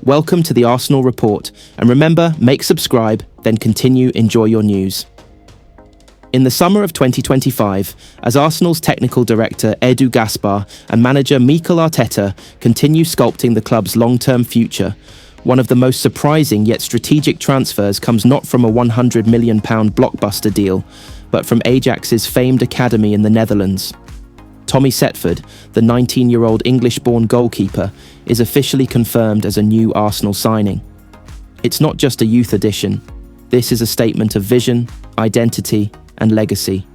Welcome to the Arsenal Report, and remember, subscribe, then enjoy your news. In the summer of 2025, as Arsenal's technical director Edu Gaspar and manager Mikel Arteta continue sculpting the club's long-term future, one of the most surprising yet strategic transfers comes not from a £100 million blockbuster deal, but from Ajax's famed academy in the Netherlands. Tommy Setford, the 19-year-old English-born goalkeeper, is officially confirmed as a new Arsenal signing. It's not just a youth addition. This is a statement of vision, identity, and legacy.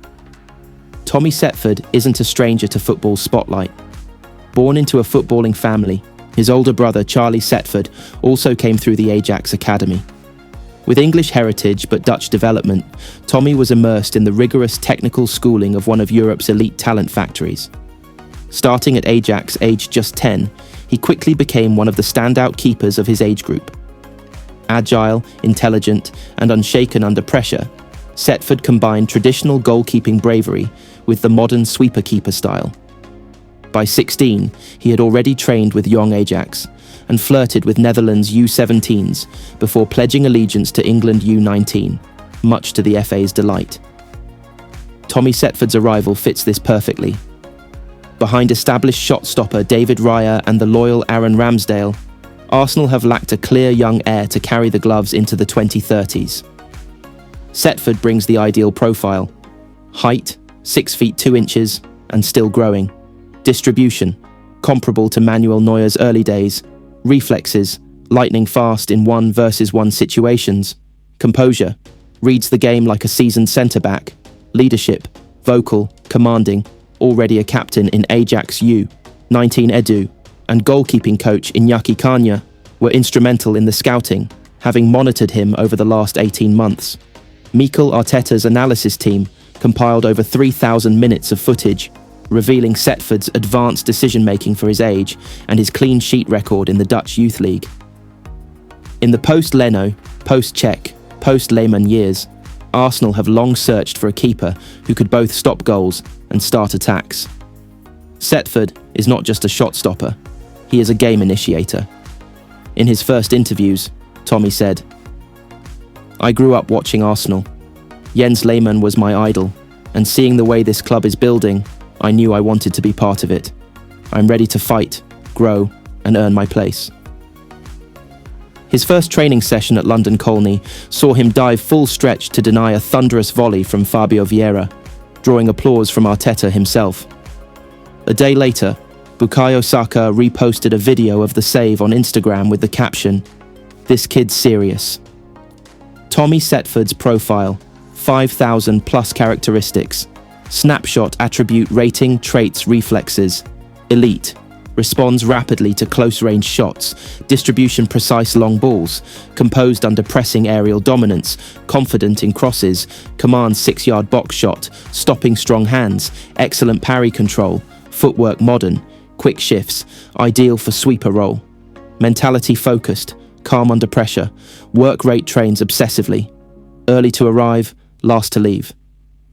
Tommy Setford isn't a stranger to football's spotlight. Born into a footballing family, his older brother Charlie Setford also came through the Ajax academy. With English heritage but Dutch development, Tommy was immersed in the rigorous technical schooling of one of Europe's elite talent factories. Starting at Ajax aged just 10, he quickly became one of the standout keepers of his age group. Agile, intelligent, and unshaken under pressure, Setford combined traditional goalkeeping bravery with the modern sweeper-keeper style. By 16, he had already trained with young Ajax and flirted with Netherlands U17s before pledging allegiance to England U19, much to the FA's delight. Tommy Setford's arrival fits this perfectly. Behind established shot-stopper David Raya and the loyal Aaron Ramsdale, Arsenal have lacked a clear young heir to carry the gloves into the 2030s. Setford brings the ideal profile: height, 6 feet 2 inches, and still growing. Distribution, comparable to Manuel Neuer's early days. Reflexes, lightning fast in 1-versus-1 situations. Composure, reads the game like a seasoned centre-back. Leadership, vocal, commanding, already a captain in Ajax U19 Edu, and goalkeeping coach Iñaki Kanya were instrumental in the scouting, having monitored him over the last 18 months. Mikel Arteta's analysis team compiled over 3,000 minutes of footage, revealing Setford's advanced decision-making for his age and his clean sheet record in the Dutch Youth League. In the post-Leno, post-Cech, post-Lehmann years, Arsenal have long searched for a keeper who could both stop goals and start attacks. Setford is not just a shot stopper, he is a game initiator. In his first interviews, Tommy said, "I grew up watching Arsenal. Jens Lehmann was my idol, and seeing the way this club is building, I knew I wanted to be part of it. I'm ready to fight, grow, and earn my place." His first training session at London Colney saw him dive full stretch to deny a thunderous volley from Fabio Vieira, drawing applause from Arteta himself. A day later, Bukayo Saka reposted a video of the save on Instagram with the caption, "This kid's serious." Tommy Setford's profile, 5,000 plus characteristics. Snapshot attribute rating traits reflexes. Elite. Responds rapidly to close-range shots. Distribution precise long balls. Composed under pressing aerial dominance. Confident in crosses. Commands 6-yard box shot. Stopping strong hands. Excellent parry control. Footwork modern. Quick shifts. Ideal for sweeper role. Mentality focused. Calm under pressure. Work rate trains obsessively. Early to arrive, last to leave.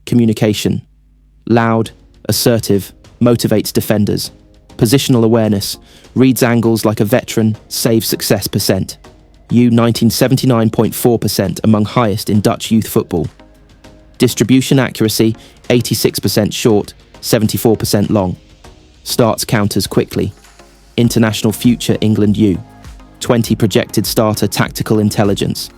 Communication. Loud, assertive, motivates defenders. Positional awareness, reads angles like a veteran, saves success percent. U19 79.4% among highest in Dutch youth football. Distribution accuracy, 86% short, 74% long. Starts counters quickly. International future England U20 projected starter tactical intelligence.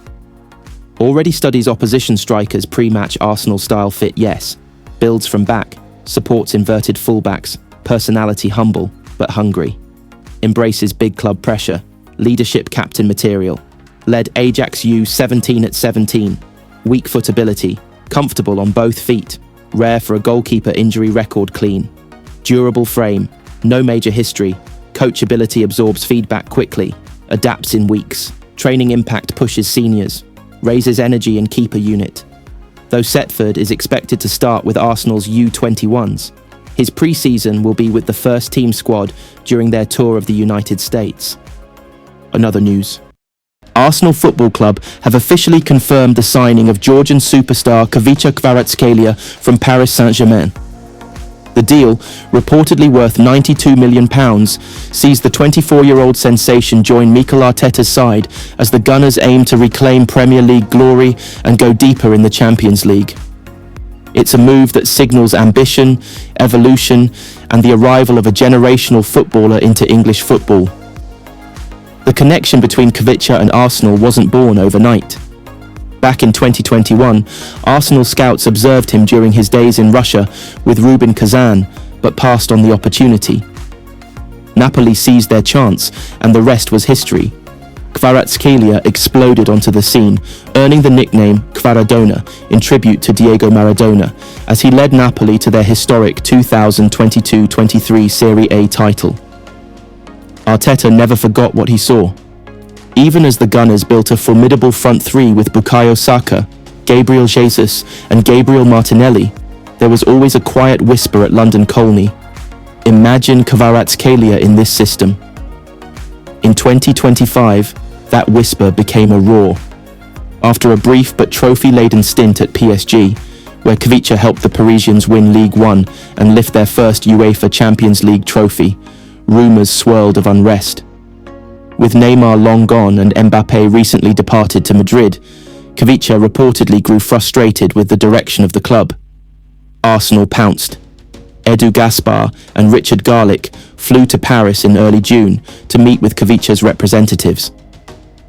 Already studies opposition strikers pre-match Arsenal style fit yes. Builds from back, supports inverted fullbacks, personality humble but hungry. Embraces big club pressure, leadership captain material. Led Ajax U17 at 17. Weak foot ability, comfortable on both feet. Rare for a goalkeeper injury record clean. Durable frame, no major history. Coachability absorbs feedback quickly. Adapts in weeks. Training impact pushes seniors. Raises energy in keeper unit. Though Setford is expected to start with Arsenal's U21s, his pre-season will be with the first team squad during their tour of the United States. Another news. Arsenal Football Club have officially confirmed the signing of Georgian superstar Kavica Kvaratskhelia from Paris Saint-Germain. The deal, reportedly worth £92 million, sees the 24-year-old sensation join Mikel Arteta's side as the Gunners aim to reclaim Premier League glory and go deeper in the Champions League. It's a move that signals ambition, evolution, and the arrival of a generational footballer into English football. The connection between Khvicha and Arsenal wasn't born overnight. Back in 2021, Arsenal scouts observed him during his days in Russia with Rubin Kazan, but passed on the opportunity. Napoli seized their chance, and the rest was history. Kvaratskhelia exploded onto the scene, earning the nickname Kvaradona in tribute to Diego Maradona, as he led Napoli to their historic 2022-23 Serie A title. Arteta never forgot what he saw. Even as the Gunners built a formidable front three with Bukayo Saka, Gabriel Jesus, and Gabriel Martinelli, there was always a quiet whisper at London Colney. Imagine Kvaratskhelia in this system. In 2025, that whisper became a roar. After a brief but trophy-laden stint at PSG, where Khvicha helped the Parisians win Ligue 1 and lift their first UEFA Champions League trophy, rumours swirled of unrest. With Neymar long gone and Mbappé recently departed to Madrid, Khvicha reportedly grew frustrated with the direction of the club. Arsenal pounced. Edu Gaspar and Richard Garlick flew to Paris in early June to meet with Khvicha's representatives.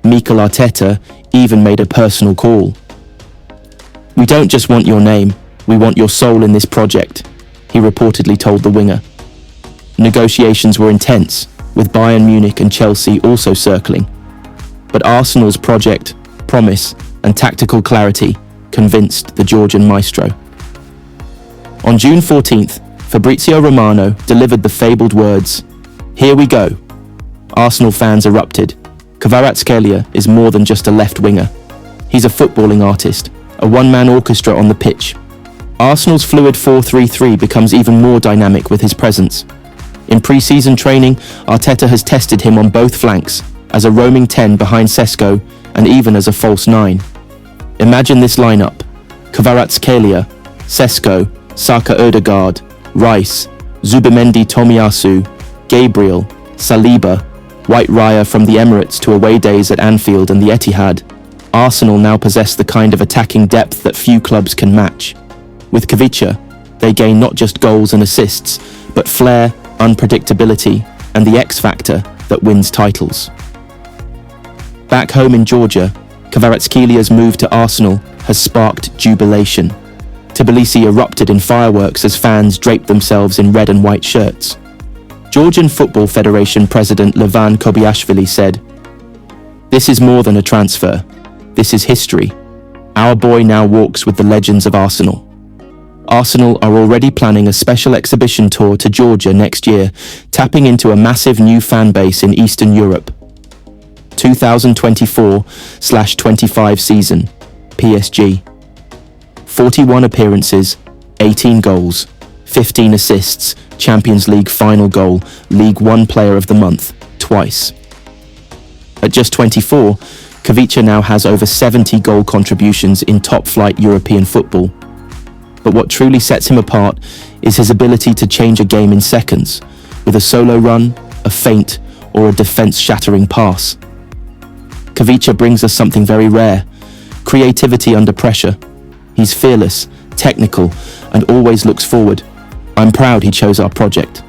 Mikel Arteta even made a personal call. "We don't just want your name, we want your soul in this project," he reportedly told the winger. Negotiations were intense, with Bayern Munich and Chelsea also circling. But Arsenal's project, promise, and tactical clarity convinced the Georgian maestro. On June 14th, Fabrizio Romano delivered the fabled words, "Here we go." Arsenal fans erupted. Kvaratskhelia is more than just a left winger. He's a footballing artist, a one-man orchestra on the pitch. Arsenal's fluid 4-3-3 becomes even more dynamic with his presence. In pre-season training, Arteta has tested him on both flanks, as a roaming 10 behind Sesko, and even as a false 9. Imagine this lineup: Kvaratskhelia, Sesko, Saka Ødegaard, Rice, Zubimendi Tomiyasu, Gabriel, Saliba, White Raya from the Emirates to away days at Anfield and the Etihad. Arsenal now possess the kind of attacking depth that few clubs can match. With Khvicha, they gain not just goals and assists, but flair, unpredictability, and the X factor that wins titles. Back home in Georgia, Kvaratskelia's move to Arsenal has sparked jubilation. Tbilisi erupted in fireworks as fans draped themselves in red and white shirts. Georgian Football Federation President Levan Kobiashvili said, "This is more than a transfer. This is history. Our boy now walks with the legends of Arsenal." Arsenal are already planning a special exhibition tour to Georgia next year, tapping into a massive new fan base in Eastern Europe. 2024/25 season, PSG. 41 appearances, 18 goals, 15 assists, Champions League final goal, League 1 Player of the Month, twice. At just 24, Khvicha now has over 70 goal contributions in top-flight European football. But what truly sets him apart is his ability to change a game in seconds, with a solo run, a feint, or a defense-shattering pass. Khvicha brings us something very rare: creativity under pressure. He's fearless, technical, and always looks forward. I'm proud he chose our project.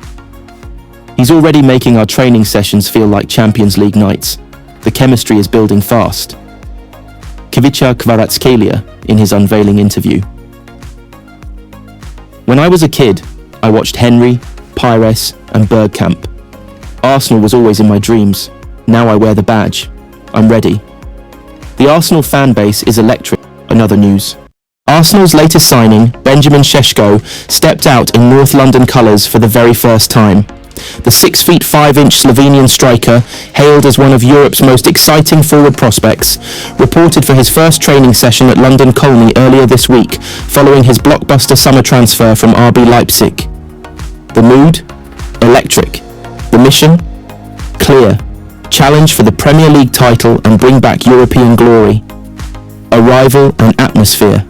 He's already making our training sessions feel like Champions League nights. The chemistry is building fast. Khvicha Kvaratskhelia in his unveiling interview. "When I was a kid, I watched Henry, Pires, and Bergkamp. Arsenal was always in my dreams. Now I wear the badge. I'm ready." The Arsenal fan base is electric. Another news. Arsenal's latest signing, Benjamin Šeško, stepped out in North London colours for the very first time. The 6'5" Slovenian striker, hailed as one of Europe's most exciting forward prospects, reported for his first training session at London Colney earlier this week, following his blockbuster summer transfer from RB Leipzig. The mood? Electric. The mission? Clear. Challenge for the Premier League title and bring back European glory. Arrival and atmosphere.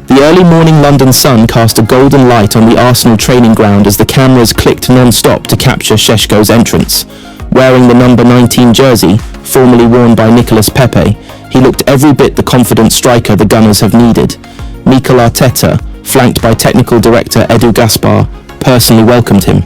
The early morning London sun cast a golden light on the Arsenal training ground as the cameras clicked non-stop to capture Šeško's entrance. Wearing the number 19 jersey, formerly worn by Nicolas Pepe, he looked every bit the confident striker the Gunners have needed. Mikel Arteta, flanked by technical director Edu Gaspar, personally welcomed him.